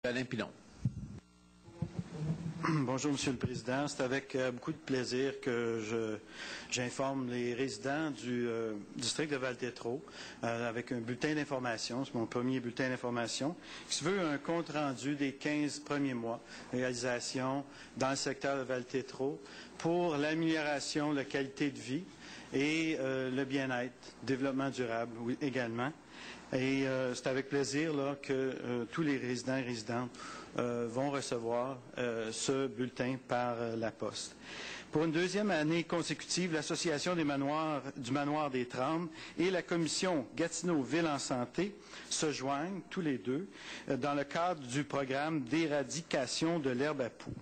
Alain Pilon. Bonjour, Monsieur le Président. C'est avec beaucoup de plaisir que j'informe les résidents du district de Val-Tétro avec un bulletin d'information. C'est mon premier bulletin d'information qui se veut un compte-rendu des 15 premiers mois de réalisation dans le secteur de Val-Tétro pour l'amélioration de la qualité de vie et le bien-être, développement durable également. Et c'est avec plaisir là, que tous les résidents et résidentes vont recevoir ce bulletin par la poste. Pour une deuxième année consécutive, l'Association des manoirs du Manoir des Trembles et la Commission Gatineau Ville en Santé se joignent tous les deux dans le cadre du programme d'éradication de l'herbe à poux.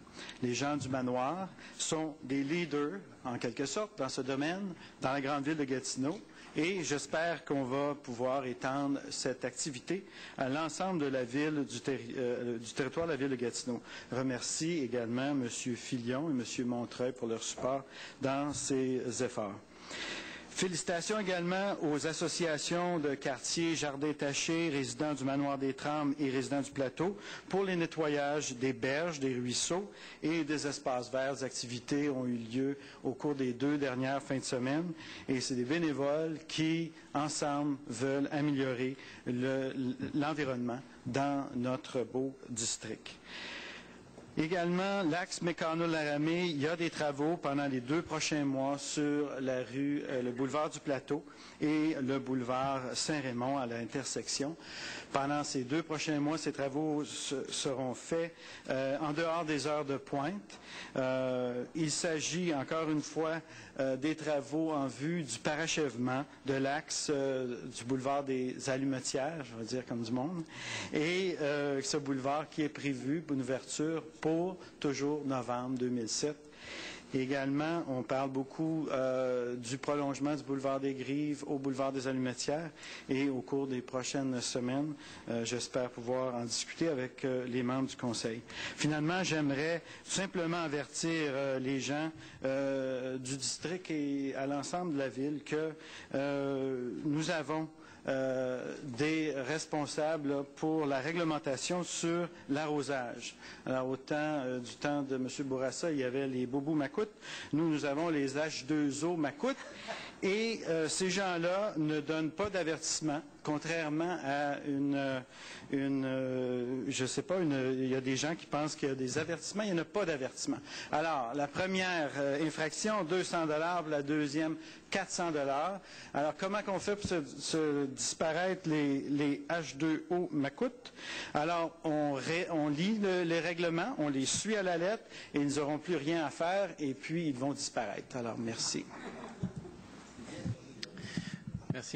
Les gens du manoir sont des leaders, en quelque sorte, dans ce domaine, dans la grande ville de Gatineau. Et j'espère qu'on va pouvoir étendre cette activité à l'ensemble de la ville, du territoire de la ville de Gatineau. Je remercie également M. Filion et M. Montreuil pour leur support dans ces efforts. Félicitations également aux associations de quartier Jardin Taché, résidents du Manoir des Trembles et résidents du Plateau pour les nettoyages des berges, des ruisseaux et des espaces verts. Les activités ont eu lieu au cours des 2 dernières fins de semaine et c'est des bénévoles qui, ensemble, veulent améliorer l'environnement dans notre beau district. Également, l'axe Mécano-Laramée, il y a des travaux pendant les 2 prochains mois sur la rue, le boulevard du Plateau et le boulevard Saint-Raymond à l'intersection. Pendant ces 2 prochains mois, ces travaux seront faits en dehors des heures de pointe. Il s'agit, encore une fois, des travaux en vue du parachèvement de l'axe du boulevard des Allumetières, je vais dire comme du monde, et ce boulevard qui est prévu pour une ouverture pour toujours novembre 2007. Également, on parle beaucoup du prolongement du boulevard des Grives au boulevard des Allumetières et au cours des prochaines semaines, j'espère pouvoir en discuter avec les membres du Conseil. Finalement, j'aimerais simplement avertir les gens du district et à l'ensemble de la ville que nous avons des responsables pour la réglementation sur l'arrosage. Alors, autant du temps de M. Bourassa, il y avait les Boubou Macoutes. Nous avons les H2O Macoutes. Et ces gens-là ne donnent pas d'avertissement, contrairement à je sais pas, il y a des gens qui pensent qu'il y a des avertissements, il n'y en a pas d'avertissement. Alors, la première infraction, 200 $, la deuxième, 400 $. Alors, comment qu'on fait pour se disparaître les H2O Macoutes? Alors, on lit les règlements, on les suit à la lettre, et ils n'auront plus rien à faire, et puis ils vont disparaître. Alors, merci. Merci, M.